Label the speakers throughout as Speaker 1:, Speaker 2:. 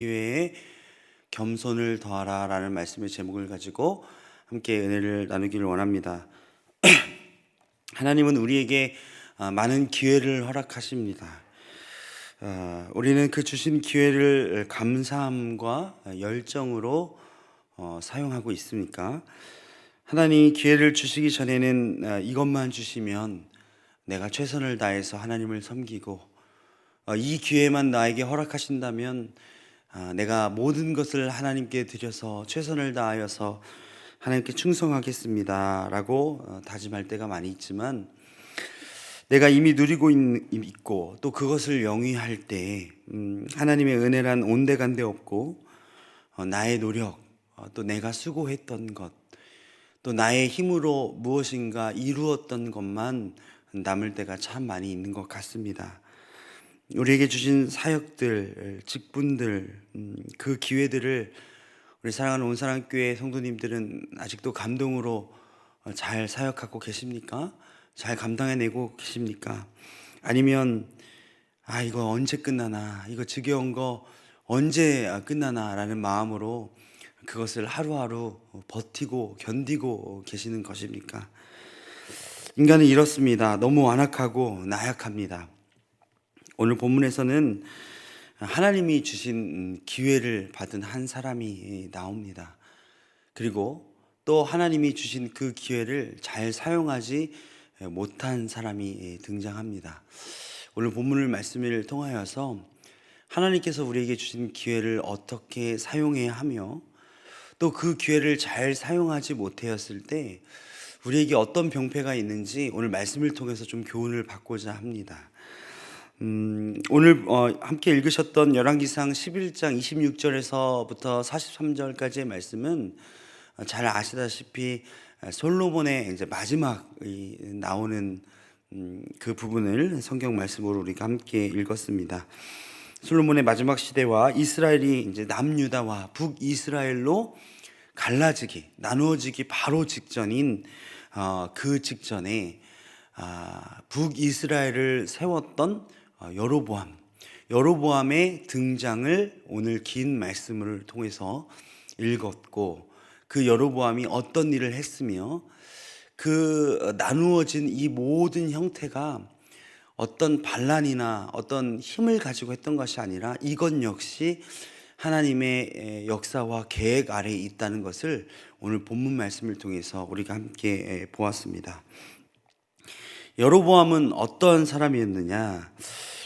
Speaker 1: 기회에 겸손을 더하라 라는 말씀의 제목을 가지고 함께 은혜를 나누기를 원합니다. 하나님은 우리에게 많은 기회를 허락하십니다. 우리는 그 주신 기회를 감사함과 열정으로 사용하고 있습니까? 하나님이 기회를 주시기 전에는 이것만 주시면 내가 최선을 다해서 하나님을 섬기고, 이 기회만 나에게 허락하신다면 내가 모든 것을 하나님께 드려서 최선을 다하여서 하나님께 충성하겠습니다 라고 다짐할 때가 많이 있지만, 내가 이미 누리고 있고 또 그것을 영위할 때 하나님의 은혜란 온데간데 없고, 나의 노력, 또 내가 수고했던 것, 또 나의 힘으로 무엇인가 이루었던 것만 남을 때가 참 많이 있는 것 같습니다. 우리에게 주신 사역들, 직분들, 그 기회들을 우리 사랑하는 온사랑교회 성도님들은 아직도 감동으로 잘 사역하고 계십니까? 잘 감당해내고 계십니까? 아니면 이거 언제 끝나나, 이거 지겨운 거 언제 끝나나 라는 마음으로 그것을 하루하루 버티고 견디고 계시는 것입니까? 인간은 이렇습니다. 너무 완악하고 나약합니다. 오늘 본문에서는 하나님이 주신 기회를 받은 한 사람이 나옵니다. 그리고 또 하나님이 주신 그 기회를 잘 사용하지 못한 사람이 등장합니다. 오늘 본문을 말씀을 통하여서 하나님께서 우리에게 주신 기회를 어떻게 사용해야 하며, 또 그 기회를 잘 사용하지 못하였을 때 우리에게 어떤 병폐가 있는지 오늘 말씀을 통해서 좀 교훈을 받고자 합니다. 오늘 함께 읽으셨던 열왕기상 11장 26절에서부터 43절까지의 말씀은 잘 아시다시피 솔로몬의 이제 마지막 나오는 그 부분을 성경 말씀으로 우리가 함께 읽었습니다. 솔로몬의 마지막 시대와 이스라엘이 이제 남유다와 북이스라엘로 갈라지기, 나누어지기 바로 직전인 그 직전에 북이스라엘을 세웠던 여로보암의 등장을 오늘 긴 말씀을 통해서 읽었고, 그 여로보암이 어떤 일을 했으며 그 나누어진 이 모든 형태가 어떤 반란이나 어떤 힘을 가지고 했던 것이 아니라 이것 역시 하나님의 역사와 계획 아래에 있다는 것을 오늘 본문 말씀을 통해서 우리가 함께 보았습니다. 여로보암은 어떤 사람이었느냐?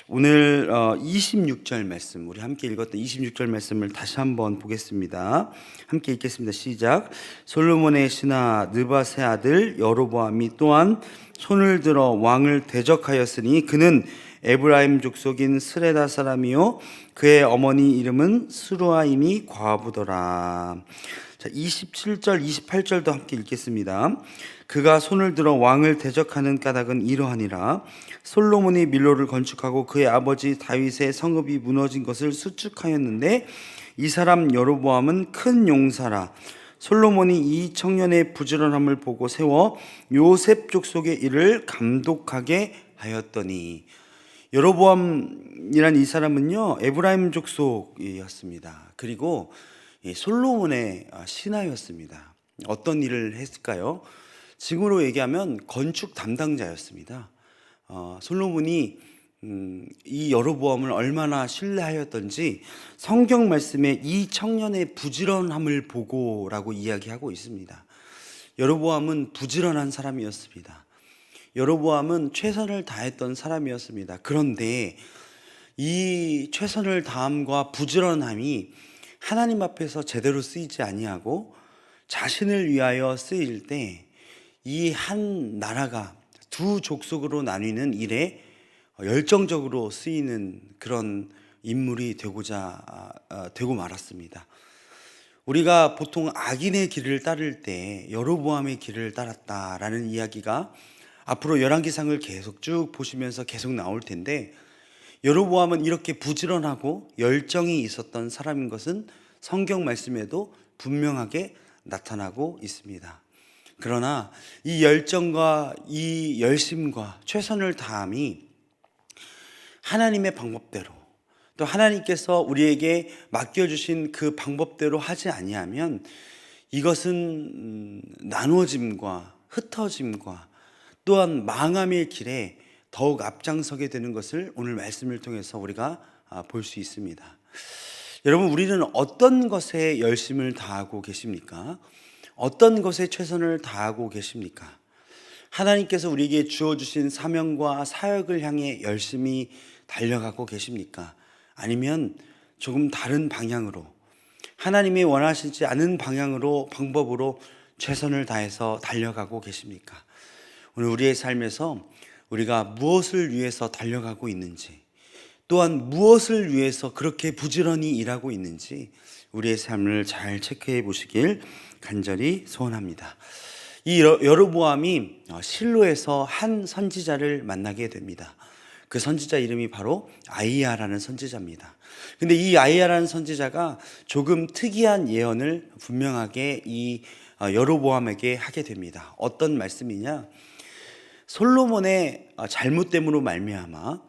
Speaker 1: 오늘 26절 말씀, 우리 함께 읽었던 26절 말씀을 다시 한번 보겠습니다. 함께 읽겠습니다. 시작. 솔로몬의 신하 느밧의 아들 여로보암이 또한 손을 들어 왕을 대적하였으니 그는 에브라임 족속인 스레다 사람이요 그의 어머니 이름은 스루아임이 과부더라. 자, 27절 28절도 함께 읽겠습니다. 그가 손을 들어 왕을 대적하는 까닭은 이러하니라. 솔로몬이 밀로를 건축하고 그의 아버지 다윗의 성읍이 무너진 것을 수축하였는데 이 사람 여로보암은 큰 용사라. 솔로몬이 이 청년의 부지런함을 보고 세워 요셉 족속의 일을 감독하게 하였더니, 여로보암이란 이 사람은요 에브라임 족속이었습니다. 그리고 솔로몬의 신하였습니다. 어떤 일을 했을까요? 지금으로 얘기하면 건축 담당자였습니다. 솔로몬이 이 여로보암을 얼마나 신뢰하였던지 성경 말씀에 이 청년의 부지런함을 보고라고 이야기하고 있습니다. 여로보암은 부지런한 사람이었습니다. 여로보암은 최선을 다했던 사람이었습니다. 그런데 이 최선을 다함과 부지런함이 하나님 앞에서 제대로 쓰이지 아니하고 자신을 위하여 쓰일 때 이 한 나라가 두 족속으로 나뉘는 일에 열정적으로 쓰이는 그런 인물이 되고 말았습니다. 우리가 보통 악인의 길을 따를 때 여로보암의 길을 따랐다라는 이야기가 앞으로 열왕기상을 계속 쭉 보시면서 계속 나올 텐데, 여로보암은 이렇게 부지런하고 열정이 있었던 사람인 것은 성경 말씀에도 분명하게 나타나고 있습니다. 그러나 이 열정과 이 열심과 최선을 다함이 하나님의 방법대로, 또 또 하나님께서 우리에게 맡겨주신 그 방법대로 하지 아니하면 이것은 나누어짐과 흩어짐과 또한 망함의 길에 더욱 앞장서게 되는 것을 오늘 말씀을 통해서 우리가 볼 수 있습니다. 여러분, 우리는 어떤 것에 열심을 다하고 계십니까? 어떤 것에 최선을 다하고 계십니까? 하나님께서 우리에게 주어주신 사명과 사역을 향해 열심히 달려가고 계십니까? 아니면 조금 다른 방향으로, 하나님이 원하시지 않은 방향으로, 방법으로 최선을 다해서 달려가고 계십니까? 오늘 우리의 삶에서 우리가 무엇을 위해서 달려가고 있는지, 또한 무엇을 위해서 그렇게 부지런히 일하고 있는지 우리의 삶을 잘 체크해 보시길 간절히 소원합니다. 이 여로보암이 실로에서 한 선지자를 만나게 됩니다. 그 선지자 이름이 바로 아이야라는 선지자입니다. 근데 이 아이야라는 선지자가 조금 특이한 예언을 분명하게 이 여로보암에게 하게 됩니다. 어떤 말씀이냐? 솔로몬의 잘못됨으로 말미암아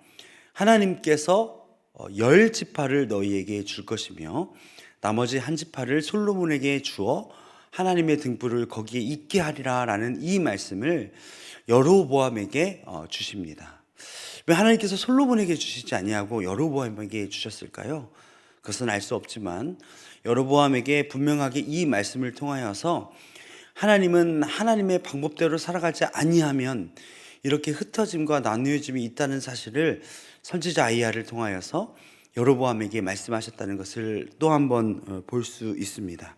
Speaker 1: 하나님께서 10지파를 너희에게 줄 것이며 나머지 한 지파를 솔로몬에게 주어 하나님의 등불을 거기에 있게 하리라 라는 이 말씀을 여로보암에게 주십니다. 왜 하나님께서 솔로몬에게 주시지 아니하고 여로보암에게 주셨을까요? 그것은 알 수 없지만 여로보암에게 분명하게 이 말씀을 통하여서 하나님은 하나님의 방법대로 살아가지 아니하면 이렇게 흩어짐과 나누어짐이 있다는 사실을 선지자 아이야를 통하여서 여로보암에게 말씀하셨다는 것을 또 한 번 볼 수 있습니다.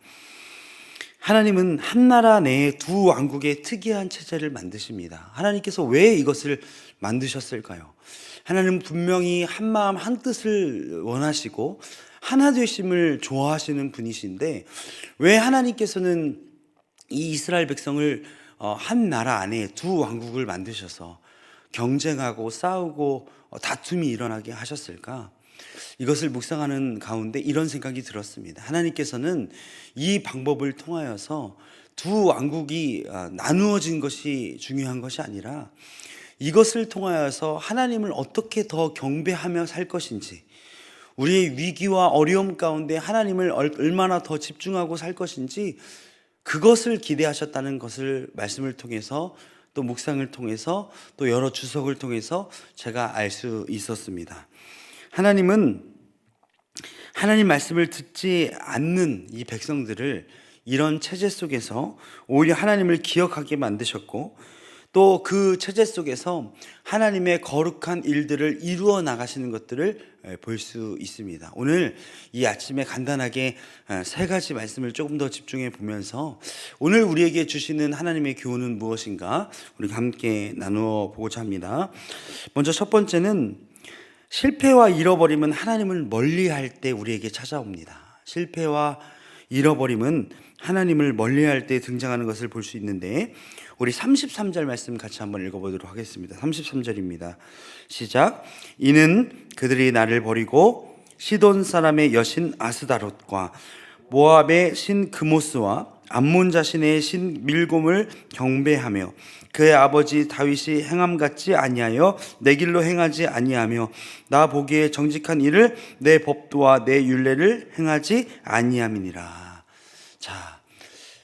Speaker 1: 하나님은 한 나라 내에 두 왕국의 특이한 체제를 만드십니다. 하나님께서 왜 이것을 만드셨을까요? 하나님은 분명히 한 마음 한 뜻을 원하시고 하나 되심을 좋아하시는 분이신데 왜 하나님께서는 이 이스라엘 백성을 한 나라 안에 두 왕국을 만드셔서 경쟁하고 싸우고 다툼이 일어나게 하셨을까? 이것을 묵상하는 가운데 이런 생각이 들었습니다. 하나님께서는 이 방법을 통하여서 두 왕국이 나누어진 것이 중요한 것이 아니라 이것을 통하여서 하나님을 어떻게 더 경배하며 살 것인지, 우리의 위기와 어려움 가운데 하나님을 얼마나 더 집중하고 살 것인지 그것을 기대하셨다는 것을 말씀을 통해서 또 묵상을 통해서 또 여러 주석을 통해서 제가 알 수 있었습니다. 하나님은 하나님 말씀을 듣지 않는 이 백성들을 이런 체제 속에서 오히려 하나님을 기억하게 만드셨고 또 그 체제 속에서 하나님의 거룩한 일들을 이루어 나가시는 것들을 볼 수 있습니다. 오늘 이 아침에 간단하게 세 가지 말씀을 조금 더 집중해 보면서 오늘 우리에게 주시는 하나님의 교훈은 무엇인가 우리가 함께 나누어 보고자 합니다. 먼저 첫 번째는 실패와 잃어버림은 하나님을 멀리할 때 우리에게 찾아옵니다. 실패와 잃어버림은 하나님을 멀리할 때 등장하는 것을 볼 수 있는데 우리 33절 말씀 같이 한번 읽어보도록 하겠습니다. 33절입니다. 시작. 이는 그들이 나를 버리고 시돈 사람의 여신 아스다롯과 모압의 신 그모스와 암몬 자신의 신 밀곰을 경배하며 그의 아버지 다윗이 행함 같지 아니하여 내 길로 행하지 아니하며 나 보기에 정직한 일을 내 법도와 내 율례를 행하지 아니함이니라. 자,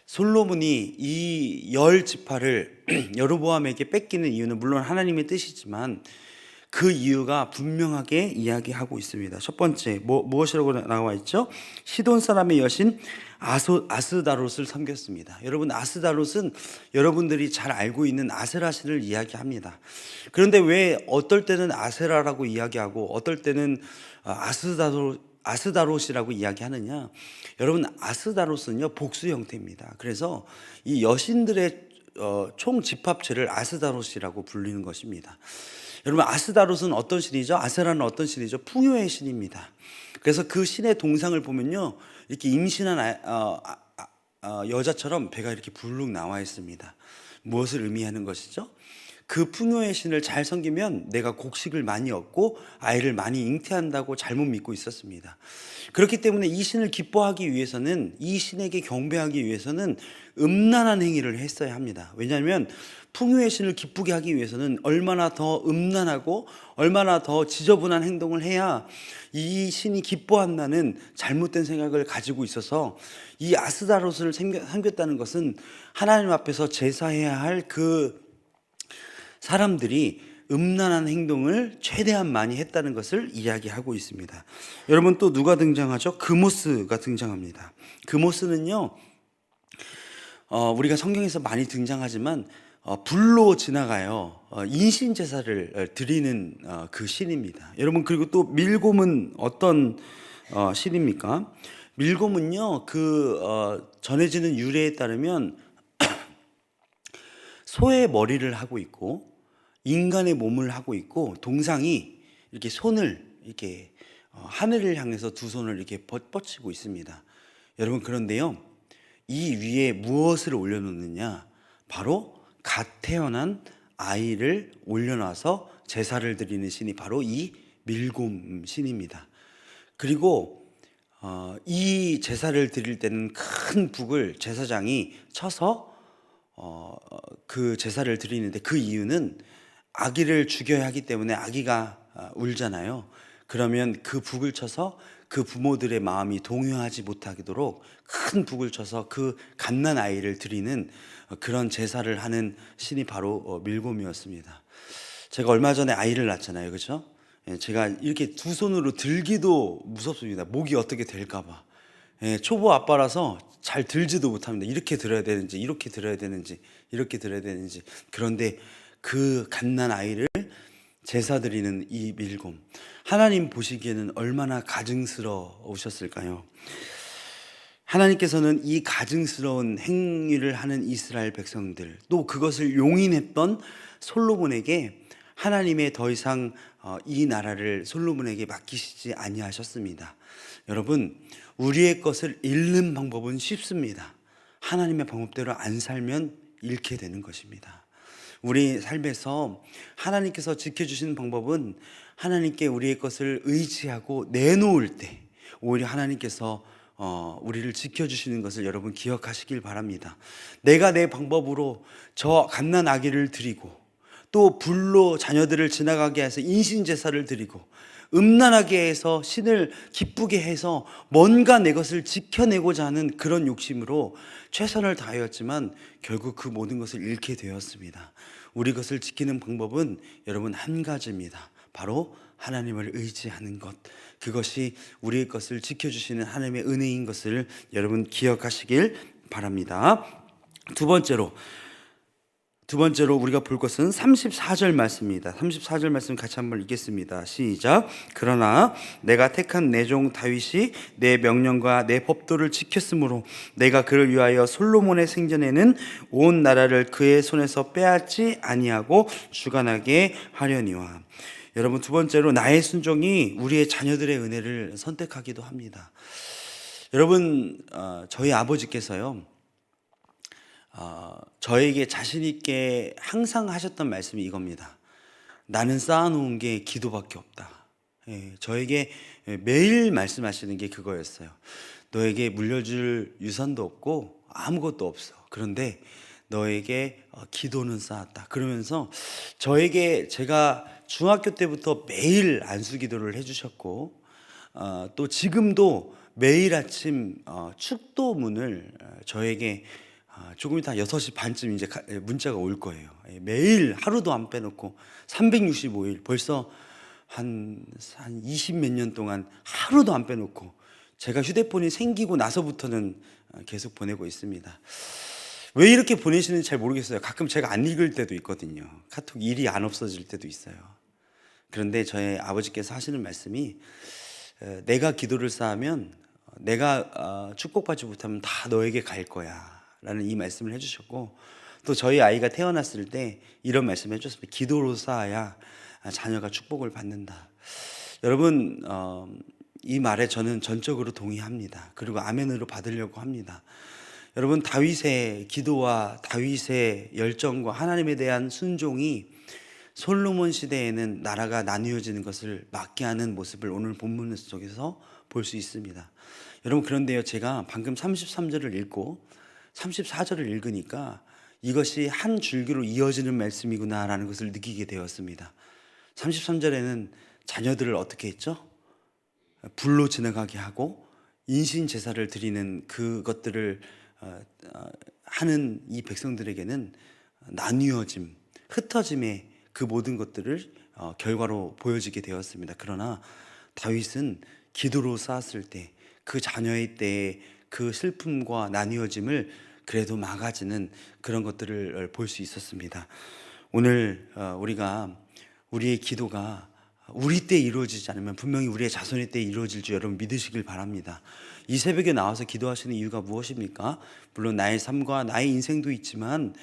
Speaker 1: 솔로몬이 이 10지파를 여로보암에게 뺏기는 이유는 물론 하나님의 뜻이지만 그 이유가 분명하게 이야기하고 있습니다. 첫 번째 무엇이라고 나와 있죠? 시돈 사람의 여신 아스다롯을 섬겼습니다. 여러분, 아스다롯은 여러분들이 잘 알고 있는 아세라신을 이야기합니다. 그런데 왜 어떨 때는 아세라라고 이야기하고 어떨 때는 아스다롯이라고 이야기하느냐? 여러분, 아스다롯은요 복수 형태입니다. 그래서 이 여신들의 총 집합체를 아스다롯이라고 불리는 것입니다. 여러분, 아스다롯은 어떤 신이죠? 아세라는 어떤 신이죠? 풍요의 신입니다. 그래서 그 신의 동상을 보면요 이렇게 임신한 여자처럼 배가 이렇게 불룩 나와 있습니다. 무엇을 의미하는 것이죠? 그 풍요의 신을 잘 섬기면 내가 곡식을 많이 얻고 아이를 많이 잉태한다고 잘못 믿고 있었습니다. 그렇기 때문에 이 신을 기뻐하기 위해서는, 이 신에게 경배하기 위해서는 음란한 행위를 했어야 합니다. 왜냐하면 풍요의 신을 기쁘게 하기 위해서는 얼마나 더 음란하고 얼마나 더 지저분한 행동을 해야 이 신이 기뻐한다는 잘못된 생각을 가지고 있어서, 이 아스다롯을 섬겼다는 것은 하나님 앞에서 제사해야 할 그 사람들이 음란한 행동을 최대한 많이 했다는 것을 이야기하고 있습니다. 여러분, 또 누가 등장하죠? 그모스가 등장합니다. 그모스는요, 우리가 성경에서 많이 등장하지만 불로 지나가요. 인신 제사를 드리는 그 신입니다. 여러분, 그리고 또 밀곰은 어떤 신입니까? 밀곰은요, 전해지는 유래에 따르면 소의 머리를 하고 있고 인간의 몸을 하고 있고, 동상이 이렇게 손을 이렇게 하늘을 향해서 두 손을 이렇게 뻗치고 있습니다. 여러분, 그런데요, 이 위에 무엇을 올려놓느냐? 바로 갓 태어난 아이를 올려놔서 제사를 드리는 신이 바로 이 밀곰 신입니다. 그리고 이 제사를 드릴 때는 큰 북을 제사장이 쳐서 그 제사를 드리는데, 그 이유는 아기를 죽여야 하기 때문에 아기가 울잖아요. 그러면 그 북을 쳐서 그 부모들의 마음이 동요하지 못하도록 큰 북을 쳐서 그 갓난 아이를 드리는 그런 제사를 하는 신이 바로 밀곰이었습니다. 제가 얼마 전에 아이를 낳았잖아요, 그렇죠? 제가 이렇게 두 손으로 들기도 무섭습니다. 목이 어떻게 될까봐. 초보 아빠라서 잘 들지도 못합니다. 이렇게 들어야 되는지, 이렇게 들어야 되는지, 이렇게 들어야 되는지. 그런데 그 갓난 아이를 제사 드리는 이 밀곰, 하나님 보시기에는 얼마나 가증스러우셨을까요? 하나님께서는 이 가증스러운 행위를 하는 이스라엘 백성들, 또 그것을 용인했던 솔로몬에게 하나님의 더 이상 이 나라를 솔로몬에게 맡기시지 아니하셨습니다. 여러분, 우리의 것을 잃는 방법은 쉽습니다. 하나님의 방법대로 안 살면 잃게 되는 것입니다. 우리 삶에서 하나님께서 지켜주시는 방법은 하나님께 우리의 것을 의지하고 내놓을 때 오히려 하나님께서 우리를 지켜주시는 것을 여러분 기억하시길 바랍니다. 내가 내 방법으로 저 갓난 아기를 드리고, 또 불로 자녀들을 지나가게 해서 인신제사를 드리고, 음란하게 해서 신을 기쁘게 해서 뭔가 내 것을 지켜내고자 하는 그런 욕심으로 최선을 다하였지만 결국 그 모든 것을 잃게 되었습니다. 우리 것을 지키는 방법은 여러분 한 가지입니다. 바로 하나님을 의지하는 것. 그것이 우리의 것을 지켜주시는 하나님의 은혜인 것을 여러분 기억하시길 바랍니다. 두 번째로 우리가 볼 것은 34절 말씀입니다. 34절 말씀 같이 한번 읽겠습니다. 시작. 그러나 내가 택한 내 종 다윗이 내 명령과 내 법도를 지켰으므로 내가 그를 위하여 솔로몬의 생전에는 온 나라를 그의 손에서 빼앗지 아니하고 주관하게 하려니와. 여러분, 두 번째로 나의 순종이 우리의 자녀들의 은혜를 선택하기도 합니다. 여러분, 저희 아버지께서요, 저에게 자신 있게 항상 하셨던 말씀이 이겁니다. 나는 쌓아놓은 게 기도밖에 없다. 저에게 매일 말씀하시는 게 그거였어요. 너에게 물려줄 유산도 없고 아무것도 없어. 그런데 너에게 기도는 쌓았다. 그러면서 저에게, 제가 중학교 때부터 매일 안수기도를 해주셨고, 또 지금도 매일 아침 축도문을 저에게 조금 이따 6시 반쯤 이제 문자가 올 거예요. 매일 하루도 안 빼놓고 365일, 벌써 한 20 몇 년 동안 하루도 안 빼놓고 제가 휴대폰이 생기고 나서부터는 계속 보내고 있습니다. 왜 이렇게 보내시는지 잘 모르겠어요. 가끔 제가 안 읽을 때도 있거든요. 카톡 일이 안 없어질 때도 있어요. 그런데 저희 아버지께서 하시는 말씀이, 내가 기도를 쌓으면 내가 축복받지 못하면 다 너에게 갈 거야 라는 이 말씀을 해주셨고, 또 저희 아이가 태어났을 때 이런 말씀을 해주셨습니다. 기도로 쌓아야 자녀가 축복을 받는다. 여러분, 이 말에 저는 전적으로 동의합니다. 그리고 아멘으로 받으려고 합니다. 여러분, 다윗의 기도와 다윗의 열정과 하나님에 대한 순종이 솔로몬 시대에는 나라가 나뉘어지는 것을 막게 하는 모습을 오늘 본문 속에서 볼 수 있습니다. 여러분, 그런데요, 제가 방금 33절을 읽고 34절을 읽으니까 이것이 한 줄기로 이어지는 말씀이구나라는 것을 느끼게 되었습니다. 33절에는 자녀들을 어떻게 했죠? 불로 지나가게 하고 인신 제사를 드리는 그것들을 하는 이 백성들에게는 나뉘어짐, 흩어짐의 그 모든 것들을 결과로 보여지게 되었습니다. 그러나 다윗은 기도로 쌓았을 때 그 자녀의 때에 그 슬픔과 나뉘어짐을 그래도 막아지는 그런 것들을 볼 수 있었습니다. 오늘 우리가 우리의 기도가 우리 때 이루어지지 않으면 분명히 우리의 자손의 때 이루어질 줄 여러분 믿으시길 바랍니다. 이 새벽에 나와서 기도하시는 이유가 무엇입니까? 물론 나의 삶과 나의 인생도 있지만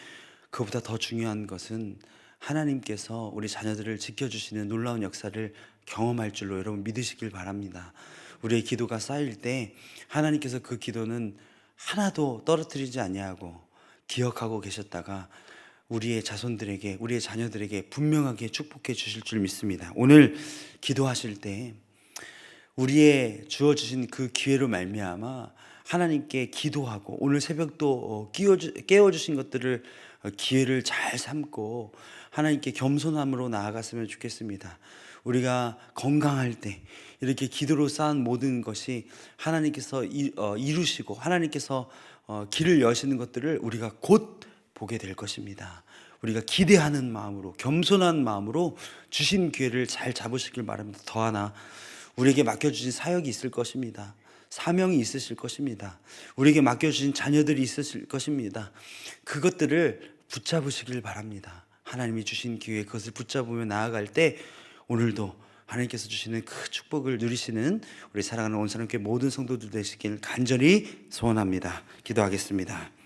Speaker 1: 그보다 더 중요한 것은 하나님께서 우리 자녀들을 지켜주시는 놀라운 역사를 경험할 줄로 여러분 믿으시길 바랍니다. 우리의 기도가 쌓일 때 하나님께서 그 기도는 하나도 떨어뜨리지 아니하고 기억하고 계셨다가 우리의 자손들에게, 우리의 자녀들에게 분명하게 축복해 주실 줄 믿습니다. 오늘 기도하실 때 우리의 주어주신 그 기회로 말미암아 하나님께 기도하고 오늘 새벽도 깨워주신 것들을 기회를 잘 삼고 하나님께 겸손함으로 나아갔으면 좋겠습니다. 우리가 건강할 때 이렇게 기도로 쌓은 모든 것이 하나님께서 이루시고 하나님께서 길을 여시는 것들을 우리가 곧 보게 될 것입니다. 우리가 기대하는 마음으로, 겸손한 마음으로 주신 기회를 잘 잡으시길 바랍니다. 더 하나 우리에게 맡겨주신 사역이 있을 것입니다. 사명이 있으실 것입니다. 우리에게 맡겨주신 자녀들이 있으실 것입니다. 그것들을 붙잡으시길 바랍니다. 하나님이 주신 기회에 그것을 붙잡으며 나아갈 때 오늘도 하나님께서 주시는 그 축복을 누리시는 우리 사랑하는 온사람교회 모든 성도들 되시길 간절히 소원합니다. 기도하겠습니다.